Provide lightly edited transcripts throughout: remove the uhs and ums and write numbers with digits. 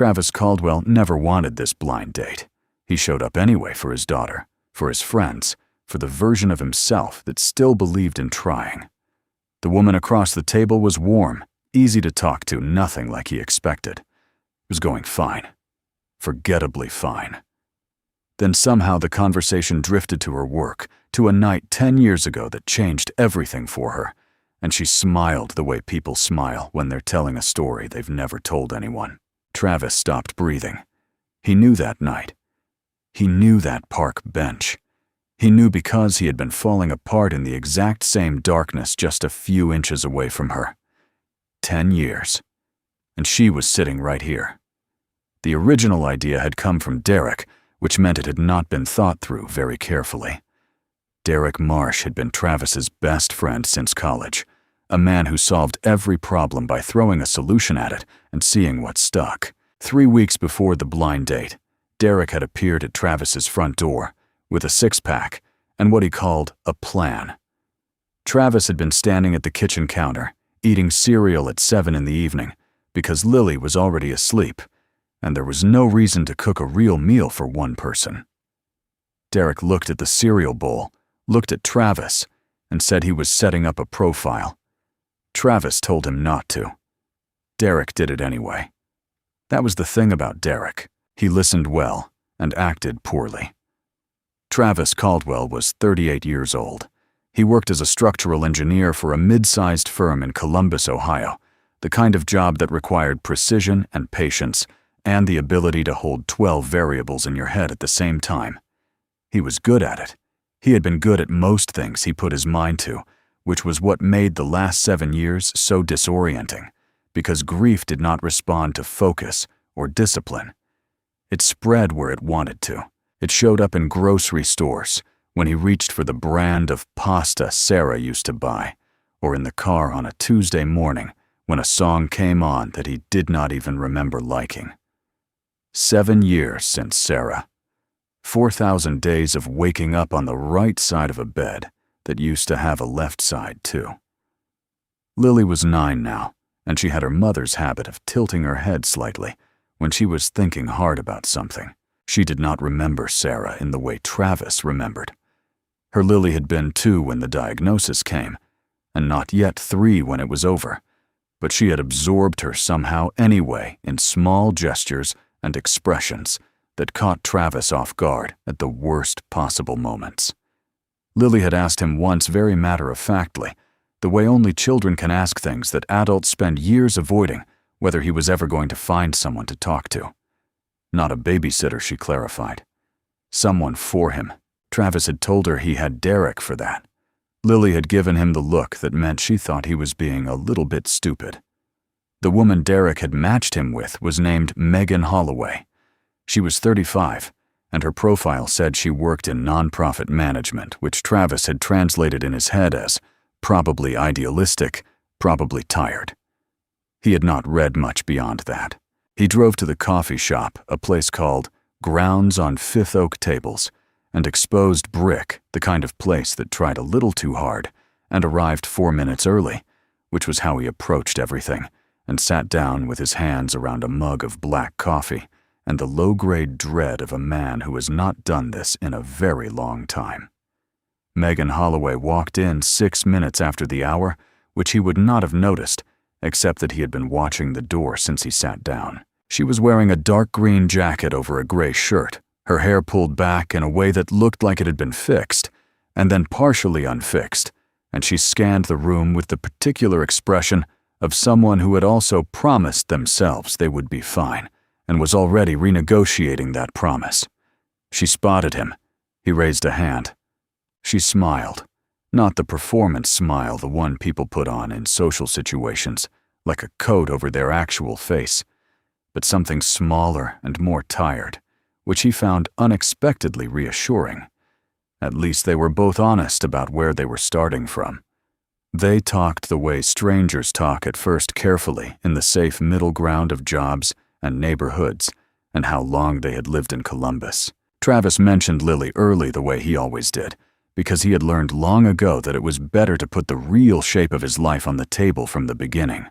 Travis Caldwell never wanted this blind date. He showed up anyway for his daughter, for his friends, for the version of himself that still believed in trying. The woman across the table was warm, easy to talk to, nothing like he expected. It was going fine. Forgettably fine. Then somehow the conversation drifted to her work, to a night 10 years ago that changed everything for her, and she smiled the way people smile when they're telling a story they've never told anyone. Travis stopped breathing. He knew that night. He knew that park bench. He knew because he had been falling apart in the exact same darkness just a few inches away from her. 10 years. And she was sitting right here. The original idea had come from Derek, which meant it had not been thought through very carefully. Derek Marsh had been Travis's best friend since college, a man who solved every problem by throwing a solution at it and seeing what stuck. 3 weeks before the blind date, Derek had appeared at Travis's front door with a six-pack and what he called a plan. Travis had been standing at the kitchen counter, eating cereal at 7 in the evening because Lily was already asleep, and there was no reason to cook a real meal for one person. Derek looked at the cereal bowl, looked at Travis, and said he was setting up a profile. Travis told him not to. Derek did it anyway. That was the thing about Derek. He listened well and acted poorly. Travis Caldwell was 38 years old. He worked as a structural engineer for a mid-sized firm in Columbus, Ohio, the kind of job that required precision and patience and the ability to hold 12 variables in your head at the same time. He was good at it. He had been good at most things he put his mind to, which was what made the last 7 years so disorienting, because grief did not respond to focus or discipline. It spread where it wanted to. It showed up in grocery stores, when he reached for the brand of pasta Sarah used to buy, or in the car on a Tuesday morning when a song came on that he did not even remember liking. 7 years since Sarah. 4,000 days of waking up on the right side of a bed that used to have a left side too. Lily was 9 now, and she had her mother's habit of tilting her head slightly when she was thinking hard about something. She did not remember Sarah in the way Travis remembered. Her Lily had been 2 when the diagnosis came, and not yet 3 when it was over, but she had absorbed her somehow anyway in small gestures and expressions that caught Travis off guard at the worst possible moments. Lily had asked him once very matter-of-factly, the way only children can ask things that adults spend years avoiding, whether he was ever going to find someone to talk to. Not a babysitter, she clarified. Someone for him. Travis had told her he had Derek for that. Lily had given him the look that meant she thought he was being a little bit stupid. The woman Derek had matched him with was named Megan Holloway. She was 35, and her profile said she worked in nonprofit management, which Travis had translated in his head as probably idealistic, probably tired. He had not read much beyond that. He drove to the coffee shop, a place called Grounds on Fifth Oak Tables, and exposed brick, the kind of place that tried a little too hard, and arrived 4 minutes early, which was how he approached everything, and sat down with his hands around a mug of black coffee and the low-grade dread of a man who has not done this in a very long time. Megan Holloway walked in 6 minutes after the hour, which he would not have noticed, except that he had been watching the door since he sat down. She was wearing a dark green jacket over a gray shirt, her hair pulled back in a way that looked like it had been fixed, and then partially unfixed, and she scanned the room with the particular expression of someone who had also promised themselves they would be fine, and was already renegotiating that promise. She spotted him. He raised a hand. She smiled, not the performance smile, the one people put on in social situations, like a coat over their actual face, but something smaller and more tired, which he found unexpectedly reassuring. At least they were both honest about where they were starting from. They talked the way strangers talk at first, carefully in the safe middle ground of jobs and neighborhoods, and how long they had lived in Columbus. Travis mentioned Lily early the way he always did, because he had learned long ago that it was better to put the real shape of his life on the table from the beginning.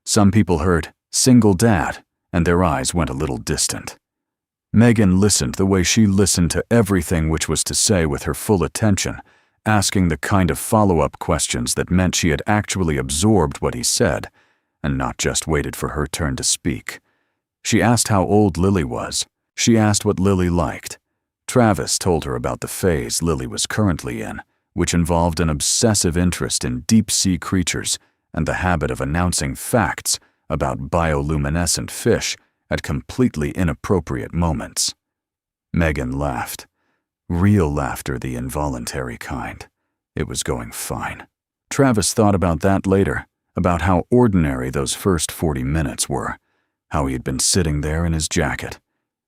Some people heard SingleDad and their eyes went a little distant. Megan listened the way she listened to everything which was to say with her full attention, asking the kind of follow-up questions that meant she had actually absorbed what he said, and not just waited for her turn to speak. She asked how old Lily was. She asked what Lily liked. Travis told her about the phase Lily was currently in, which involved an obsessive interest in deep-sea creatures and the habit of announcing facts about bioluminescent fish at completely inappropriate moments. Megan laughed. Real laughter, the involuntary kind. It was going fine. Travis thought about that later, about how ordinary those first 40 minutes were, how he had been sitting there in his jacket,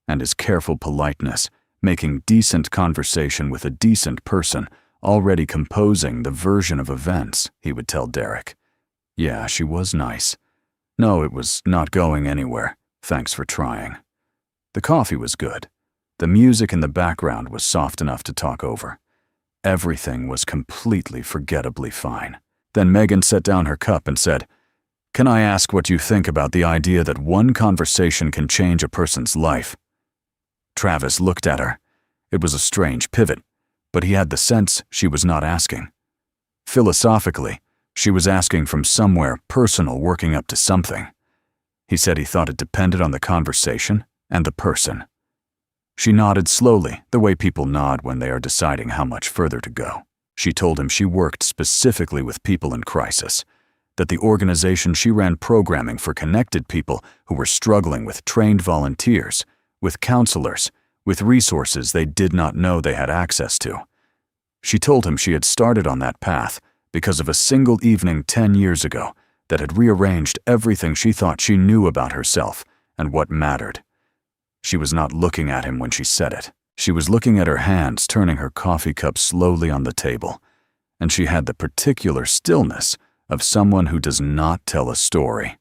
and his careful politeness, making decent conversation with a decent person, already composing the version of events he would tell Derek. Yeah, she was nice. No, it was not going anywhere. Thanks for trying. The coffee was good. The music in the background was soft enough to talk over. Everything was completely forgettably fine. Then Megan set down her cup and said, "Can I ask what you think about the idea that one conversation can change a person's life?" Travis looked at her. It was a strange pivot, but he had the sense she was not asking. Philosophically, she was asking from somewhere personal working up to something. He said he thought it depended on the conversation and the person. She nodded slowly, the way people nod when they are deciding how much further to go. She told him she worked specifically with people in crisis, that the organization she ran programming for connected people who were struggling with trained volunteers, with counselors, with resources they did not know they had access to. She told him she had started on that path because of a single evening 10 years ago that had rearranged everything she thought she knew about herself and what mattered. She was not looking at him when she said it. She was looking at her hands, turning her coffee cup slowly on the table, and she had the particular stillness of someone who does not tell a story.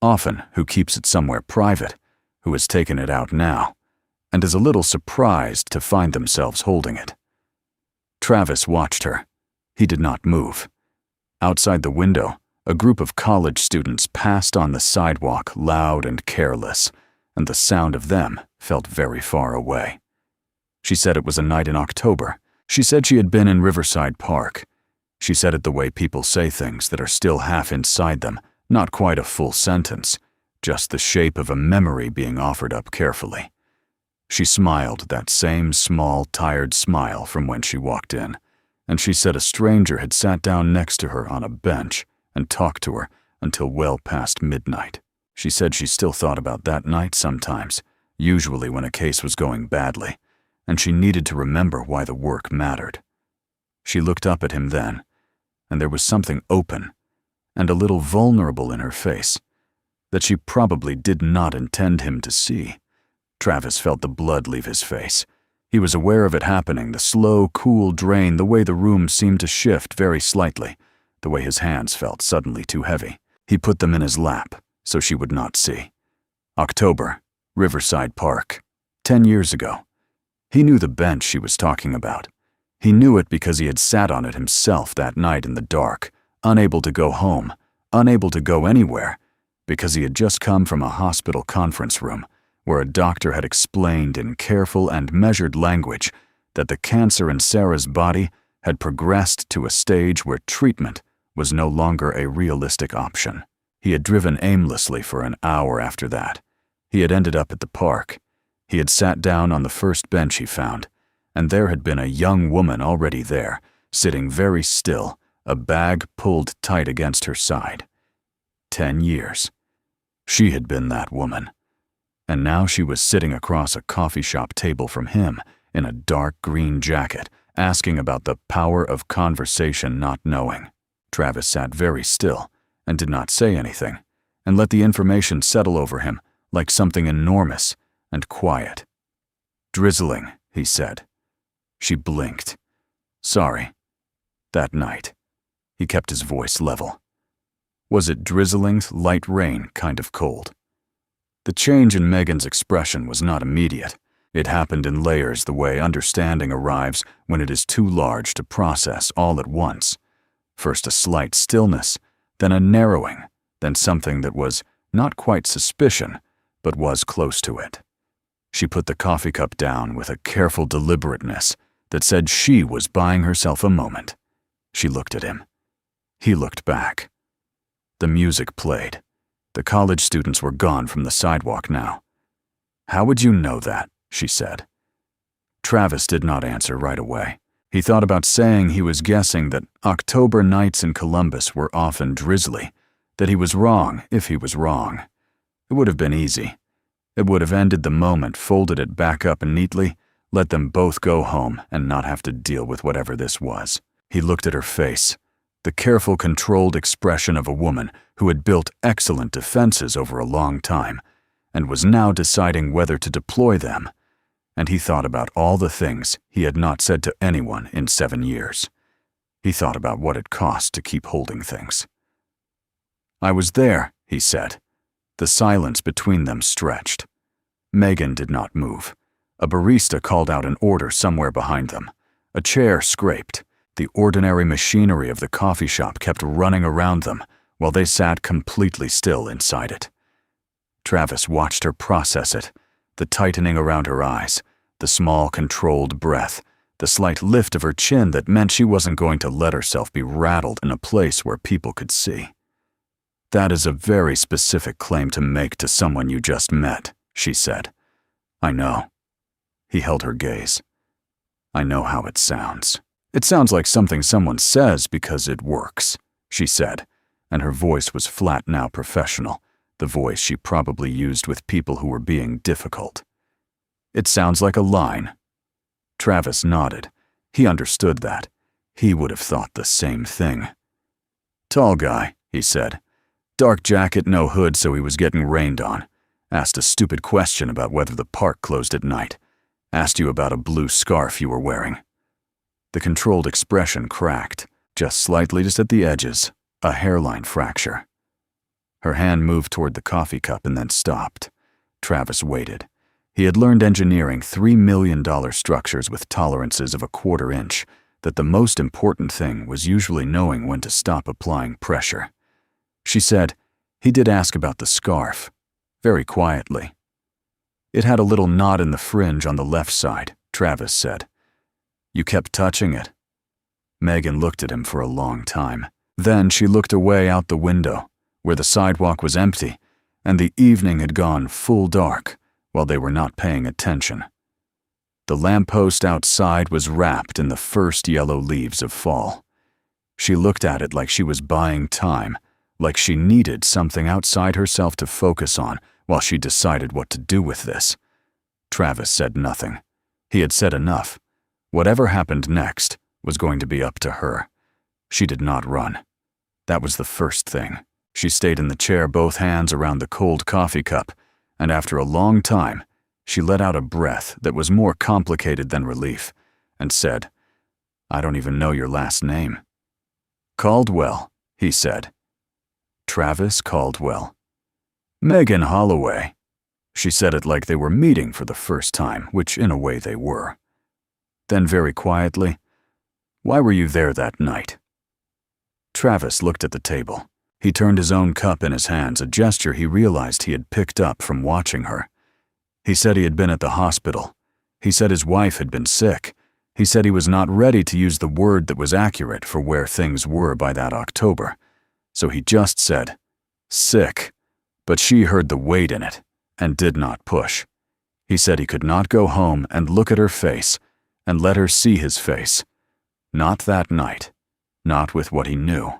Often, who keeps it somewhere private, who has taken it out now, and is a little surprised to find themselves holding it. Travis watched her. He did not move. Outside the window, a group of college students passed on the sidewalk, loud and careless, and the sound of them felt very far away. She said it was a night in October. She said she had been in Riverside Park. She said it the way people say things that are still half inside them, not quite a full sentence, just the shape of a memory being offered up carefully. She smiled that same small, tired smile from when she walked in, and she said a stranger had sat down next to her on a bench and talked to her until well past midnight. She said she still thought about that night sometimes, usually when a case was going badly, and she needed to remember why the work mattered. She looked up at him then, and there was something open and a little vulnerable in her face that she probably did not intend him to see. Travis felt the blood leave his face. He was aware of it happening, the slow, cool drain, the way the room seemed to shift very slightly, the way his hands felt suddenly too heavy. He put them in his lap so she would not see. October, Riverside Park, 10 years ago. He knew the bench she was talking about. He knew it because he had sat on it himself that night in the dark, unable to go home, unable to go anywhere, because he had just come from a hospital conference room where a doctor had explained in careful and measured language that the cancer in Sarah's body had progressed to a stage where treatment was no longer a realistic option. He had driven aimlessly for an hour after that. He had ended up at the park. He had sat down on the first bench he found, and there had been a young woman already there, sitting very still, a bag pulled tight against her side. 10 years. She had been that woman. And now she was sitting across a coffee shop table from him in a dark green jacket, asking about the power of conversation, not knowing. Travis sat very still and did not say anything, and let the information settle over him like something enormous and quiet. "Drizzling," he said. She blinked. "Sorry." That night. He kept his voice level. Was it drizzling, light rain kind of cold? The change in Megan's expression was not immediate. It happened in layers, the way understanding arrives when it is too large to process all at once. First a slight stillness, then a narrowing, then something that was Not quite suspicion, but was close to it. She put the coffee cup down with a careful deliberateness that said she was buying herself a moment. She looked at him. He looked back. The music played. The college students were gone from the sidewalk now. "How would you know that?" she said. Travis did not answer right away. He thought about saying he was guessing that October nights in Columbus were often drizzly, that he was wrong if he was wrong. It would have been easy. It would have ended the moment, folded it back up neatly, let them both go home and not have to deal with whatever this was. He looked at her face, the careful, controlled expression of a woman who had built excellent defenses over a long time and was now deciding whether to deploy them. And he thought about all the things he had not said to anyone in 7 years. He thought about what it cost to keep holding things. "I was there," he said. The silence between them stretched. Megan did not move. A barista called out an order somewhere behind them. A chair scraped. The ordinary machinery of the coffee shop kept running around them while they sat completely still inside it. Travis watched her process it, the tightening around her eyes, the small, controlled breath, the slight lift of her chin that meant she wasn't going to let herself be rattled in a place where people could see. "That is a very specific claim to make to someone you just met," she said. "I know." He held her gaze. "I know how it sounds. It sounds like something someone says because it works," she said, and her voice was flat now, professional, the voice she probably used with people who were being difficult. "It sounds like a line." Travis nodded. He understood that. He would have thought the same thing. "Tall guy," he said. "Dark jacket, no hood, so he was getting rained on. Asked a stupid question about whether the park closed at night. Asked you about a blue scarf you were wearing." The controlled expression cracked, just slightly, just at the edges, a hairline fracture. Her hand moved toward the coffee cup and then stopped. Travis waited. He had learned engineering $3 million structures with tolerances of a 1/4 inch, that the most important thing was usually knowing when to stop applying pressure. She said, "He did ask about the scarf," very quietly. "It had a little knot in the fringe on the left side," Travis said. "You kept touching it." Megan looked at him for a long time. Then she looked away out the window, where the sidewalk was empty, and the evening had gone full dark, while they were not paying attention. The lamppost outside was wrapped in the first yellow leaves of fall. She looked at it like she was buying time, like she needed something outside herself to focus on while she decided what to do with this. Travis said nothing. He had said enough. Whatever happened next was going to be up to her. She did not run. That was the first thing. She stayed in the chair, both hands around the cold coffee cup, and after a long time, she let out a breath that was more complicated than relief, and said, "I don't even know your last name." "Caldwell," he said. "Travis Caldwell." "Megan Holloway." She said it like they were meeting for the first time, which in a way they were. Then very quietly, "Why were you there that night?" Travis looked at the table. He turned his own cup in his hands, a gesture he realized he had picked up from watching her. He said he had been at the hospital. He said his wife had been sick. He said he was not ready to use the word that was accurate for where things were by that October. So he just said, "Sick," but she heard the weight in it and did not push. He said he could not go home and look at her face and let her see his face. Not that night, not with what he knew.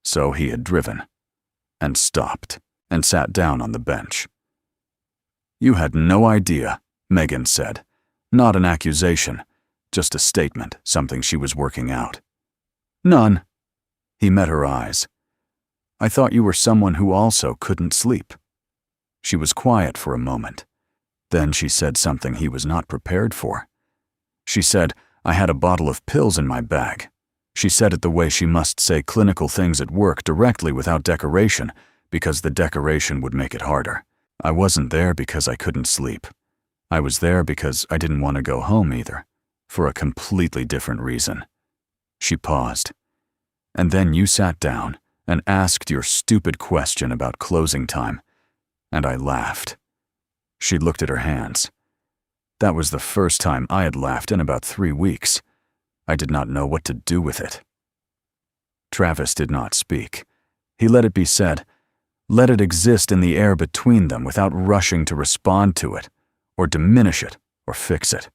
So he had driven, and stopped, and sat down on the bench. "You had no idea," Megan said. Not an accusation, just a statement, something she was working out. "None." He met her eyes. "I thought you were someone who also couldn't sleep." She was quiet for a moment. Then she said something he was not prepared for. She said, "I had a bottle of pills in my bag." She said it the way she must say clinical things at work directly without decoration, because the decoration would make it harder. "I wasn't there because I couldn't sleep. I was there because I didn't want to go home either, for a completely different reason." She paused. "And then you sat down and asked your stupid question about closing time, and I laughed. She looked at her hands. That was the first time I had laughed in about 3 weeks. I did not know what to do with it. Travis did not speak. He let it be said, let it exist in the air between them without rushing to respond to it, or diminish it, or fix it.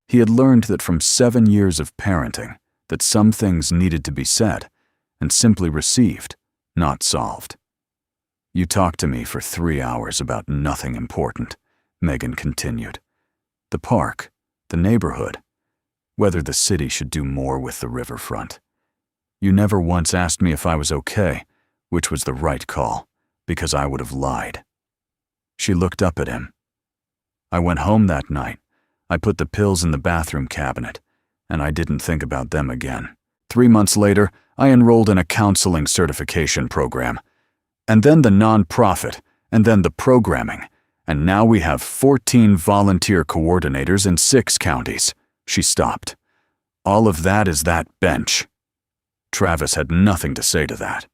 He had learned that from 7 years of parenting, that some things needed to be said, and simply received, not solved. You talked to me for 3 hours about nothing important, Megan continued. The park, the neighborhood, whether the city should do more with the riverfront. You never once asked me if I was okay, which was the right call, because I would have lied. She looked up at him. I went home that night. I put the pills in the bathroom cabinet, and I didn't think about them again. 3 months later, I enrolled in a counseling certification program, and then the nonprofit, and then the programming, and now we have 14 volunteer coordinators in 6 counties. She stopped. All of that is that bench. Travis had nothing to say to that.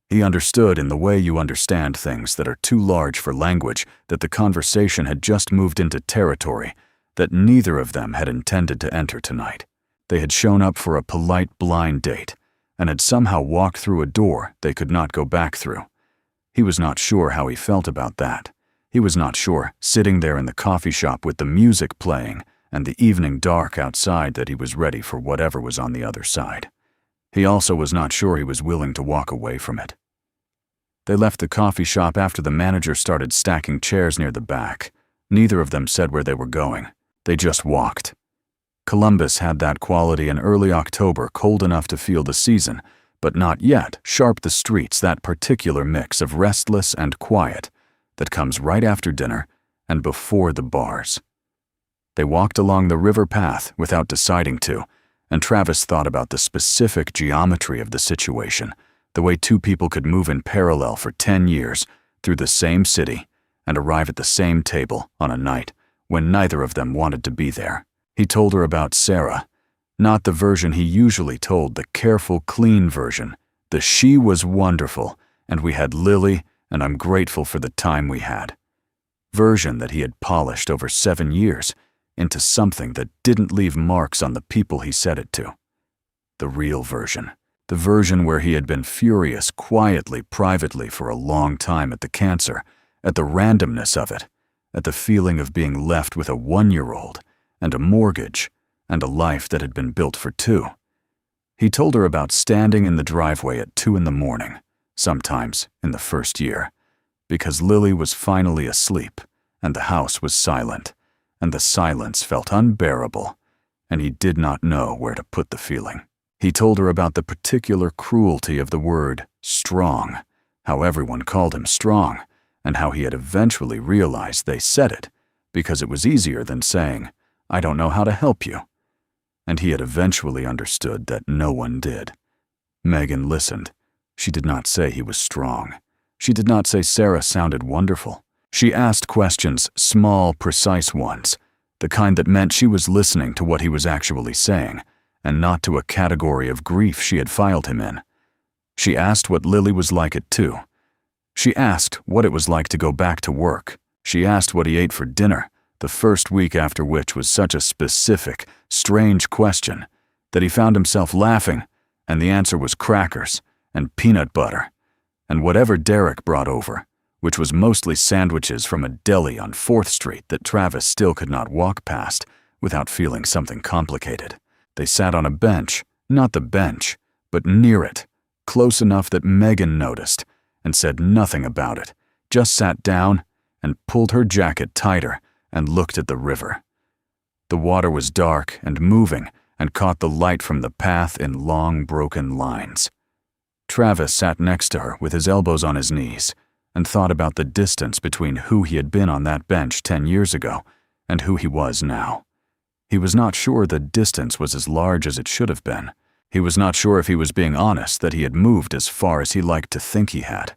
He understood in the way you understand things that are too large for language that the conversation had just moved into territory that neither of them had intended to enter tonight. They had shown up for a polite blind date and had somehow walked through a door they could not go back through. He was not sure how he felt about that. He was not sure, sitting there in the coffee shop with the music playing and the evening dark outside, that he was ready for whatever was on the other side. He also was not sure he was willing to walk away from it. They left the coffee shop after the manager started stacking chairs near the back. Neither of them said where they were going. They just walked. Columbus had that quality in early October, cold enough to feel the season, but not yet sharp the streets, that particular mix of restless and quiet that comes right after dinner and before the bars. They walked along the river path without deciding to, and Travis thought about the specific geometry of the situation, the way 2 people could move in parallel for 10 years through the same city and arrive at the same table on a night when neither of them wanted to be there. He told her about Sarah, not the version he usually told, the careful, clean version, the she was wonderful, and we had Lily, and I'm grateful for the time we had. Version that he had polished over 7 years into something that didn't leave marks on the people he said it to. The real version. The version where he had been furious quietly, privately for a long time at the cancer, at the randomness of it, at the feeling of being left with a 1-year-old and a mortgage and a life that had been built for 2. He told her about standing in the driveway at 2 in the morning, sometimes in the first year, because Lily was finally asleep and the house was silent, and the silence felt unbearable, and he did not know where to put the feeling. He told her about the particular cruelty of the word strong, how everyone called him strong, and how he had eventually realized they said it because it was easier than saying, I don't know how to help you. And he had eventually understood that no one did. Megan listened. She did not say he was strong. She did not say Sarah sounded wonderful. She asked questions, small, precise ones, the kind that meant she was listening to what he was actually saying, and not to a category of grief she had filed him in. She asked what Lily was like at 2. She asked what it was like to go back to work. She asked what he ate for dinner, the first week after which was such a specific, strange question that he found himself laughing, and the answer was crackers and peanut butter, and whatever Derek brought over, which was mostly sandwiches from a deli on 4th Street that Travis still could not walk past without feeling something complicated. They sat on a bench, not the bench, but near it, close enough that Megan noticed and said nothing about it, just sat down and pulled her jacket tighter and looked at the river. The water was dark and moving and caught the light from the path in long, broken lines. Travis sat next to her with his elbows on his knees and thought about the distance between who he had been on that bench 10 years ago and who he was now. He was not sure the distance was as large as it should have been. He was not sure if he was being honest that he had moved as far as he liked to think he had.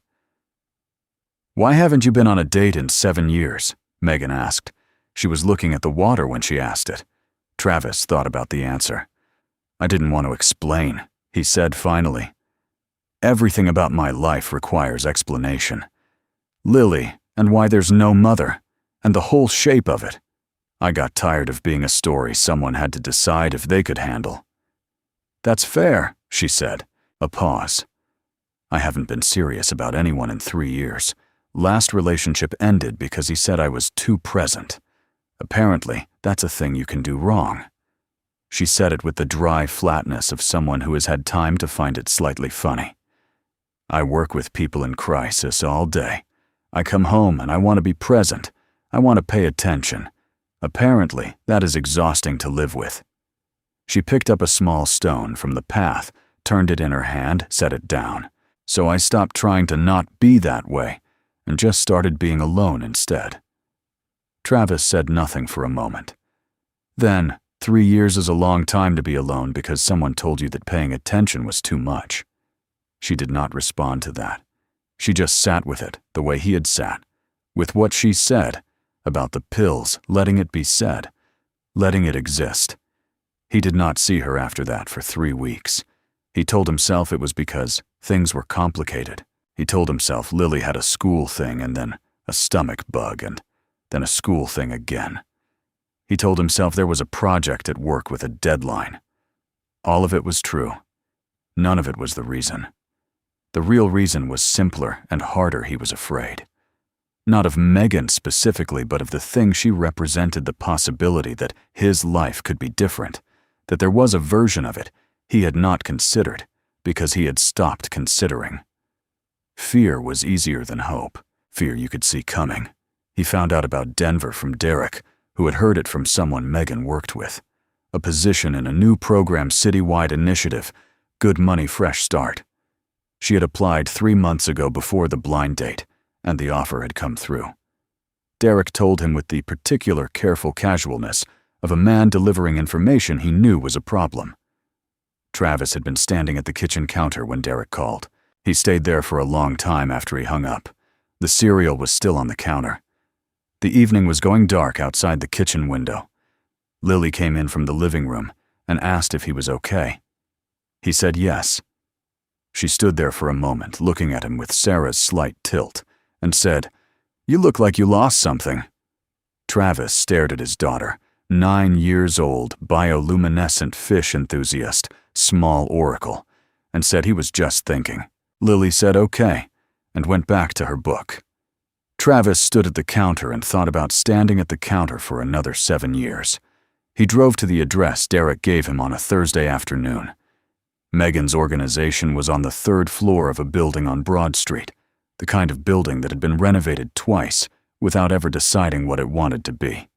Why haven't you been on a date in 7 years? Megan asked. She was looking at the water when she asked it. Travis thought about the answer. I didn't want to explain, he said finally. Everything about my life requires explanation. Lily, and why there's no mother, and the whole shape of it. I got tired of being a story someone had to decide if they could handle. That's fair, she said. A pause. I haven't been serious about anyone in 3 years. Last relationship ended because he said I was too present. Apparently, that's a thing you can do wrong. She said it with the dry flatness of someone who has had time to find it slightly funny. I work with people in crisis all day. I come home and I want to be present. I want to pay attention. Apparently, that is exhausting to live with. She picked up a small stone from the path, turned it in her hand, set it down. So I stopped trying to not be that way and just started being alone instead. Travis said nothing for a moment. Then, 3 years is a long time to be alone because someone told you that paying attention was too much. She did not respond to that. She just sat with it the way he had sat, with what she said about the pills, letting it be said, letting it exist. He did not see her after that for 3 weeks. He told himself it was because things were complicated. He told himself Lily had a school thing and then a stomach bug and then a school thing again. He told himself there was a project at work with a deadline. All of it was true. None of it was the reason. The real reason was simpler and harder, he was afraid. Not of Megan specifically, but of the thing she represented, the possibility that his life could be different, that there was a version of it he had not considered because he had stopped considering. Fear was easier than hope. Fear you could see coming. He found out about Denver from Derek, who had heard it from someone Megan worked with. A position in a new program, citywide initiative, good money, fresh start. She had applied 3 months ago before the blind date, and the offer had come through. Derek told him with the particular careful casualness of a man delivering information he knew was a problem. Travis had been standing at the kitchen counter when Derek called. He stayed there for a long time after he hung up. The cereal was still on the counter. The evening was going dark outside the kitchen window. Lily came in from the living room and asked if he was okay. He said yes. She stood there for a moment, looking at him with Sarah's slight tilt, and said, "You look like you lost something." Travis stared at his daughter, 9 years old, bioluminescent fish enthusiast, small oracle, and said he was just thinking. Lily said okay, and went back to her book. Travis stood at the counter and thought about standing at the counter for another 7 years. He drove to the address Derek gave him on a Thursday afternoon. Megan's organization was on the 3rd floor of a building on Broad Street, the kind of building that had been renovated twice without ever deciding what it wanted to be.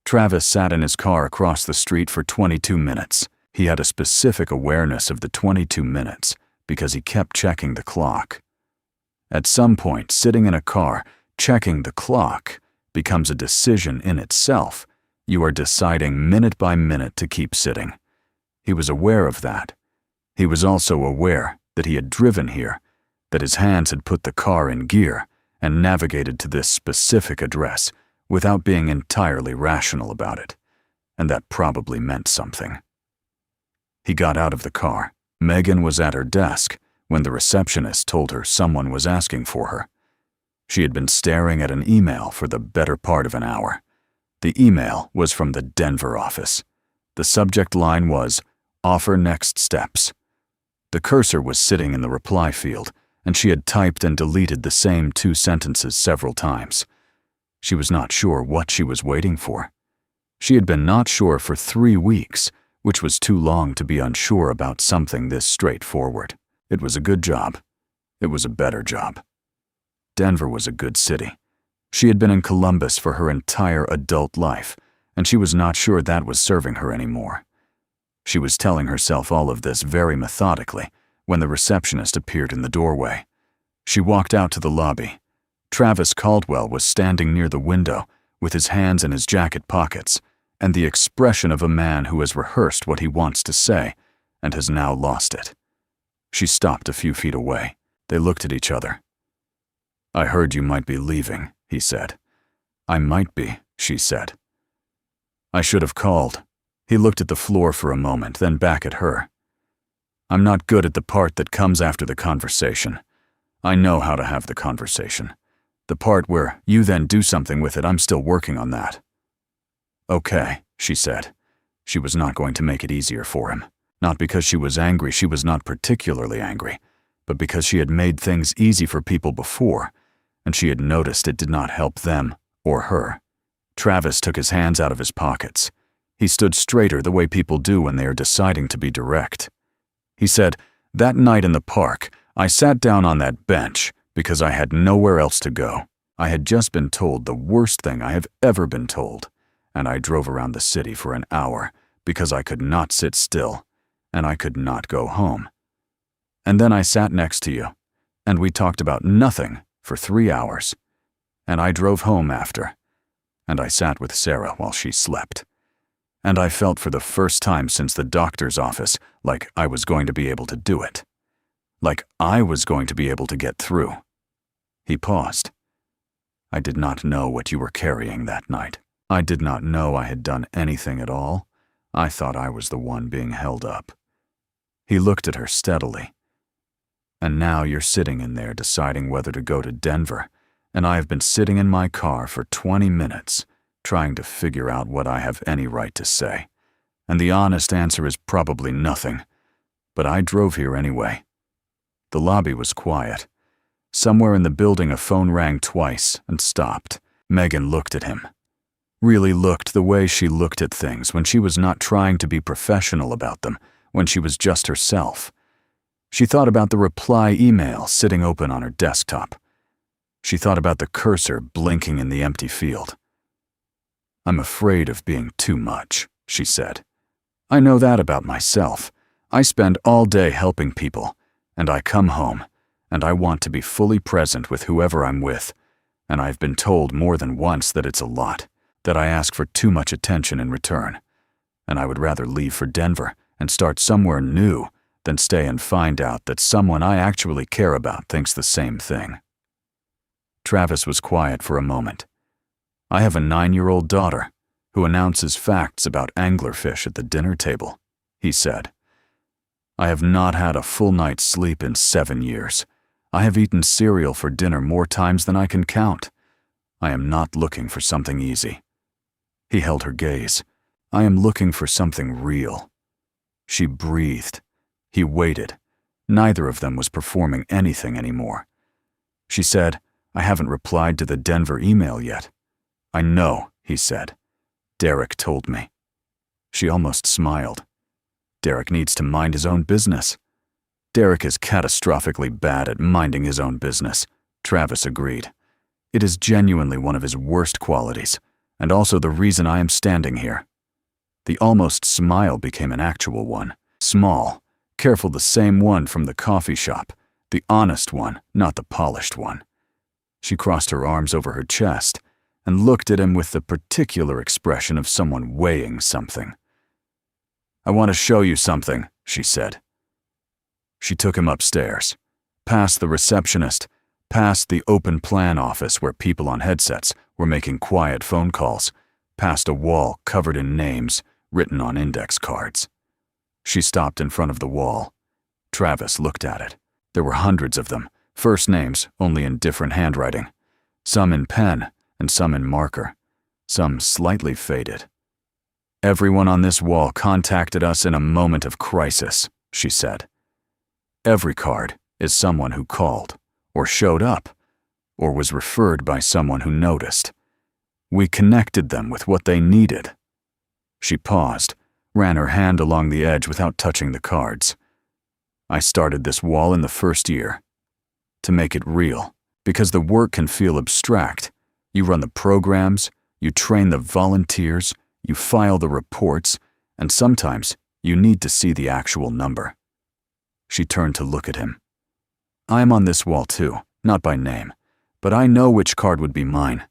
Travis sat in his car across the street for 22 minutes. He had a specific awareness of the 22 minutes because he kept checking the clock. At some point, sitting in a car, checking the clock becomes a decision in itself. You are deciding minute by minute to keep sitting. He was aware of that. He was also aware that he had driven here, that his hands had put the car in gear and navigated to this specific address without being entirely rational about it, and that probably meant something. He got out of the car. Megan was at her desk when the receptionist told her someone was asking for her. She had been staring at an email for the better part of an hour. The email was from the Denver office. The subject line was, "Offer next steps." The cursor was sitting in the reply field, and she had typed and deleted the same 2 sentences several times. She was not sure what she was waiting for. She had been not sure for 3 weeks, which was too long to be unsure about something this straightforward. It was a good job. It was a better job. Denver was a good city. She had been in Columbus for her entire adult life, and she was not sure that was serving her anymore. She was telling herself all of this very methodically when the receptionist appeared in the doorway. She walked out to the lobby. Travis Caldwell was standing near the window with his hands in his jacket pockets and the expression of a man who has rehearsed what he wants to say and has now lost it. She stopped a few feet away. They looked at each other. "I heard you might be leaving," he said. "I might be," she said. "I should have called." He looked at the floor for a moment, then back at her. I'm not good at the part that comes after the conversation. I know how to have the conversation. The part where you then do something with it, I'm still working on that." "Okay," she said. She was not going to make it easier for him. Not because she was angry, she was not particularly angry, but because she had made things easy for people before, and she had noticed it did not help them or her. Travis took his hands out of his pockets. He stood straighter the way people do when they are deciding to be direct. He said, "That night in the park, I sat down on that bench because I had nowhere else to go. I had just been told the worst thing I have ever been told, and I drove around the city for an hour because I could not sit still, and I could not go home. And then I sat next to you, and we talked about nothing for 3 hours, and I drove home after, and I sat with Sarah while she slept. And I felt for the first time since the doctor's office like I was going to be able to do it. Like I was going to be able to get through." He paused. "I did not know what you were carrying that night. I did not know I had done anything at all. I thought I was the one being held up." He looked at her steadily. "And now you're sitting in there deciding whether to go to Denver, and I have been sitting in my car for 20 minutes trying to figure out what I have any right to say. And the honest answer is probably nothing. But I drove here anyway." The lobby was quiet. Somewhere in the building a phone rang twice and stopped. Megan looked at him. Really looked the way she looked at things when she was not trying to be professional about them, when she was just herself. She thought about the reply email sitting open on her desktop. She thought about the cursor blinking in the empty field. "I'm afraid of being too much," she said. "I know that about myself. I spend all day helping people, and I come home, and I want to be fully present with whoever I'm with, and I've been told more than once that it's a lot, that I ask for too much attention in return, and I would rather leave for Denver and start somewhere new than stay and find out that someone I actually care about thinks the same thing." Travis was quiet for a moment. "I have a 9-year-old daughter who announces facts about anglerfish at the dinner table," he said. "I have not had a full night's sleep in 7 years. I have eaten cereal for dinner more times than I can count. I am not looking for something easy." He held her gaze. "I am looking for something real." She breathed. He waited. Neither of them was performing anything anymore. She said, "I haven't replied to the Denver email yet." "I know," he said. "Derek told me." She almost smiled. Derek needs to mind his own business. Derek is catastrophically bad at minding his own business, Travis agreed. It is genuinely one of his worst qualities, and also the reason I am standing here. The almost smile became an actual one. Small, careful, the same one from the coffee shop, the honest one, not the polished one. She crossed her arms over her chest and looked at him with the particular expression of someone weighing something. "I want to show you something," she said. She took him upstairs, past the receptionist, past the open plan office where people on headsets were making quiet phone calls, past a wall covered in names written on index cards. She stopped in front of the wall. Travis looked at it. There were hundreds of them, first names only in different handwriting, some in pen and some in marker, some slightly faded. "Everyone on this wall contacted us in a moment of crisis," she said. Every card is someone who called, or showed up, or was referred by someone who noticed. We connected them with what they needed." She paused, ran her hand along the edge without touching the cards. "I started this wall in the first year. To make it real, because the work can feel abstract. You run the programs, you train the volunteers, you file the reports, and sometimes you need to see the actual number." She turned to look at him. "I am on this wall too, not by name, but I know which card would be mine."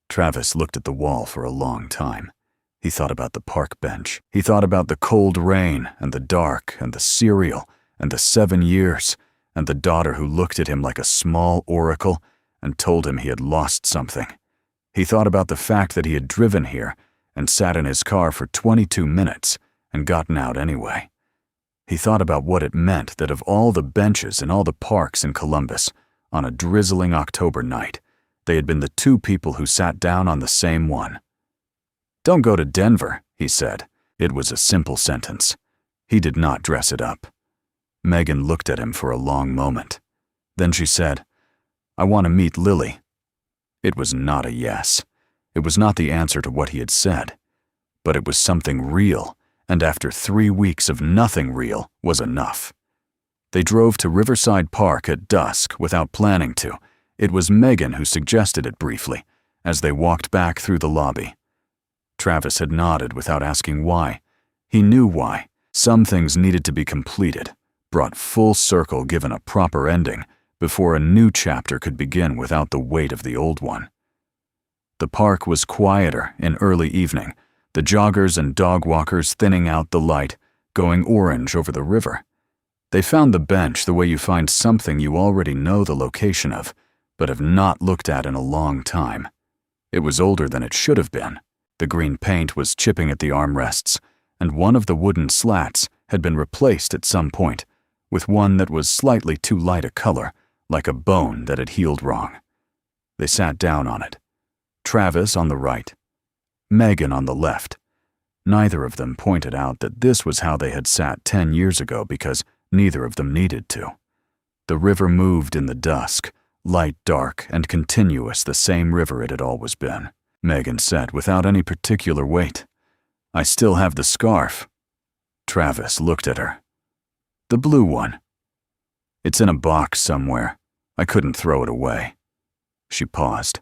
Travis looked at the wall for a long time. He thought about the park bench. He thought about the cold rain and the dark and the cereal and the 7 years and the daughter who looked at him like a small oracle and told him he had lost something. He thought about the fact that he had driven here and sat in his car for 22 minutes and gotten out anyway. He thought about what it meant that of all the benches in all the parks in Columbus, on a drizzling October night, they had been the two people who sat down on the same one. "Don't go to Denver," he said. It was a simple sentence. He did not dress it up. Megan looked at him for a long moment. Then she said, "I want to meet Lily." It was not a yes. It was not the answer to what he had said. But it was something real, and after 3 weeks of nothing real was enough. They drove to Riverside Park at dusk without planning to. It was Megan who suggested it briefly, as they walked back through the lobby. Travis had nodded without asking why. He knew why. Some things needed to be completed, brought full circle, given a proper ending, before a new chapter could begin without the weight of the old one. The park was quieter in early evening, the joggers and dog walkers thinning out the light, going orange over the river. They found the bench the way you find something you already know the location of, but have not looked at in a long time. It was older than it should have been. The green paint was chipping at the armrests, and one of the wooden slats had been replaced at some point, with one that was slightly too light a color, like a bone that had healed wrong. They sat down on it. Travis on the right, Megan on the left. Neither of them pointed out that this was how they had sat 10 years ago because neither of them needed to. The river moved in the dusk, light dark and continuous, the same river it had always been. Megan said without any particular weight, "I still have the scarf." Travis looked at her. "The blue one." "It's in a box somewhere. I couldn't throw it away." She paused.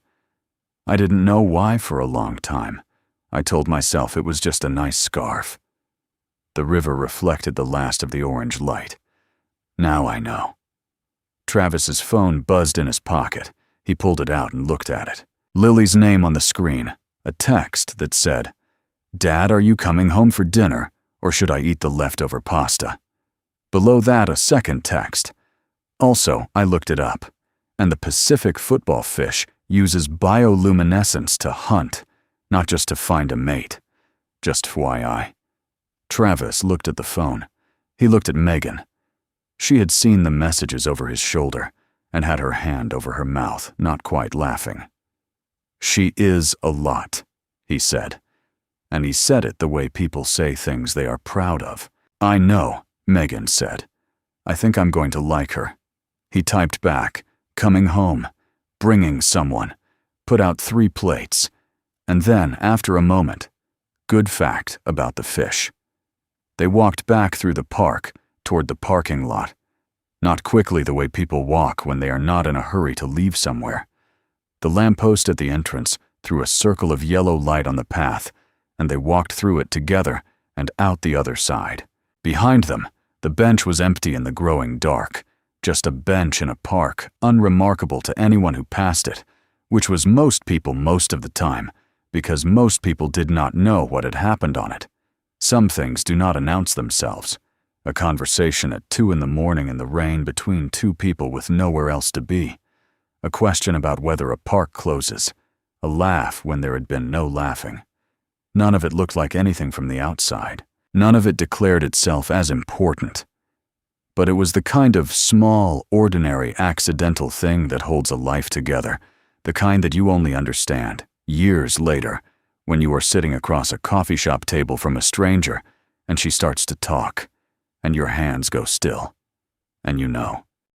"I didn't know why for a long time. I told myself it was just a nice scarf." The river reflected the last of the orange light. "Now I know." Travis's phone buzzed in his pocket. He pulled it out and looked at it. Lily's name on the screen, a text that said, "Dad, are you coming home for dinner, or should I eat the leftover pasta?" Below that, a second text. Also, I looked it up, and the Pacific football fish uses bioluminescence to hunt, not just to find a mate. Just FYI. Travis looked at the phone. He looked at Megan. She had seen the messages over his shoulder and had her hand over her mouth, not quite laughing. "She is a lot," he said. And he said it the way people say things they are proud of. "I know," Megan said. "I think I'm going to like her." He typed back, "Coming home, bringing someone," put out 3 plates, and then, after a moment, "Good fact about the fish." They walked back through the park, toward the parking lot. Not quickly the way people walk when they are not in a hurry to leave somewhere. The lamppost at the entrance threw a circle of yellow light on the path, and they walked through it together and out the other side. Behind them, the bench was empty in the growing dark, just a bench in a park, unremarkable to anyone who passed it, which was most people most of the time, because most people did not know what had happened on it. Some things do not announce themselves. A conversation at 2 in the morning in the rain between 2 people with nowhere else to be. A question about whether a park closes. A laugh when there had been no laughing. None of it looked like anything from the outside. None of it declared itself as important. But it was the kind of small, ordinary, accidental thing that holds a life together, the kind that you only understand, years later, when you are sitting across a coffee shop table from a stranger, and she starts to talk, and your hands go still, and you know.